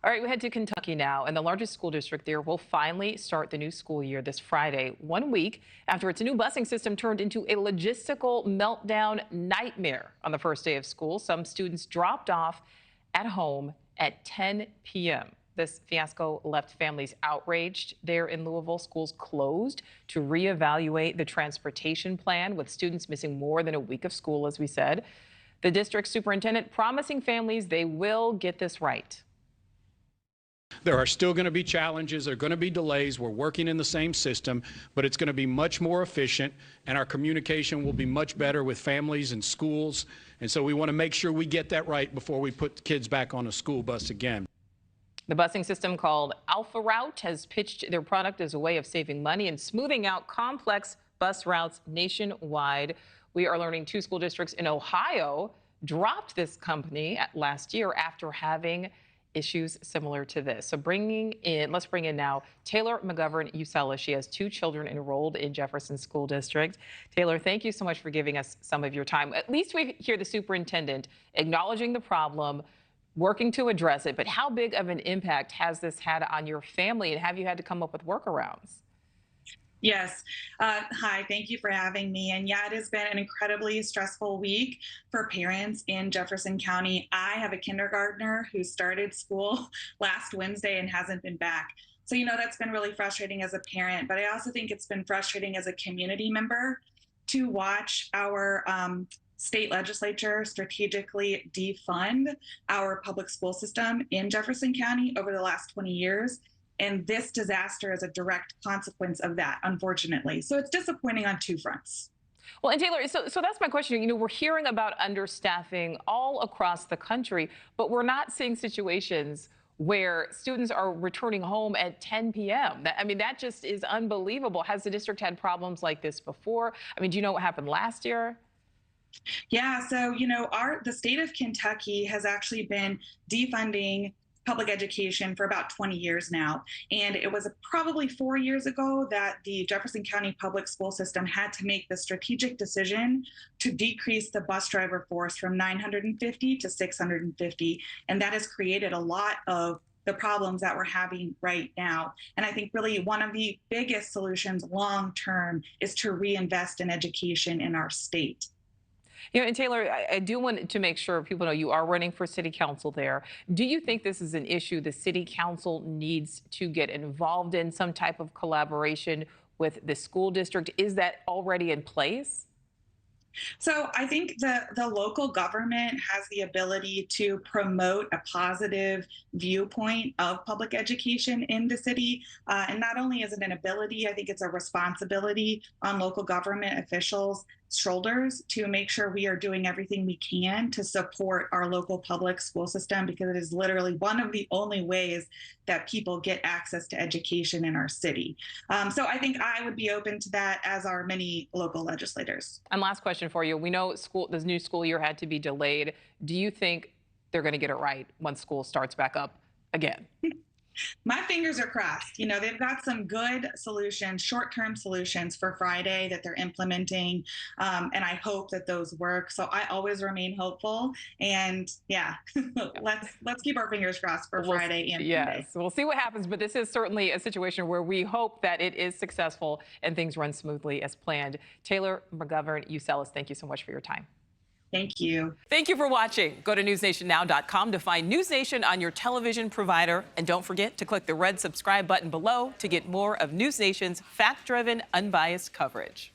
All right, we head to Kentucky now, and the largest school district there will finally start the new school year this Friday, 1 week after its new busing system turned into a logistical meltdown nightmare on the first day of school. Some students dropped off at home at 10 p.m. This fiasco left families outraged there in Louisville. Schools closed to reevaluate the transportation plan, with students missing more than a week of school, as we said. The district superintendent promising families they will get this right. There are still going to be challenges. There are going to be delays. We're working in the same system, but it's going to be much more efficient, and our communication will be much better with families and schools. And so we want to make sure we get that right before we put the kids back on a school bus again. The busing system called Alpha Route has pitched their product as a way of saving money and smoothing out complex bus routes nationwide. We are learning 2 school districts in Ohio dropped this company last year after having issues similar to this. So let's bring in now Taylor McGovern-Usella. She has 2 children enrolled in Jefferson School District. Taylor, thank you so much for giving us some of your time. At least we hear the superintendent acknowledging the problem, working to address it. But how big of an impact has this had on your family, and have you had to come up with workarounds? Yes. Hi, thank you for having me. And yeah, it has been an incredibly stressful week for parents in Jefferson County. I have a kindergartner who started school last Wednesday and hasn't been back. So, that's been really frustrating as a parent, but I also think it's been frustrating as a community member to watch our state legislature strategically defund our public school system in Jefferson County over the last 20 years. And this disaster is a direct consequence of that, unfortunately. So it's disappointing on 2 fronts. Well, and Taylor, so that's my question. We're hearing about understaffing all across the country, but we're not seeing situations where students are returning home at 10 p.m. That just is unbelievable. Has the district had problems like this before? Do you know what happened last year? Yeah, so, the state of Kentucky has actually been defunding public education for about 20 years now. And it was probably 4 years ago that the Jefferson County public school system had to make the strategic decision to decrease the bus driver force from 950 to 650. And that has created a lot of the problems that we're having right now. And I think really one of the biggest solutions long-term is to reinvest in education in our state. And Taylor, I do want to make sure people know you are running for city council there. Do you think this is an issue the city council needs to get involved in, some type of collaboration with the school district? Is that already in place? So I think the local government has the ability to promote a positive viewpoint of public education in the city. And not only is it an ability, I think it's a responsibility on local government officials' shoulders to make sure we are doing everything we can to support our local public school system, because it is literally one of the only ways that people get access to education in our city. So I think I would be open to that, as are many local legislators. And last question for you. We know this new school year had to be delayed. Do you think they're going to get it right once school starts back up again? My fingers are crossed. They've got some good solutions, short-term solutions for Friday that they're implementing, and I hope that those work. So I always remain hopeful, and yeah, let's keep our fingers crossed for Friday and Monday. Yes, we'll see what happens, but this is certainly a situation where we hope that it is successful and things run smoothly as planned. Taylor McGovern-Usella, thank you so much for your time. Thank you. Thank you for watching. Go to newsnationnow.com to find News Nation on your television provider. And don't forget to click the red subscribe button below to get more of News Nation's fact-driven, unbiased coverage.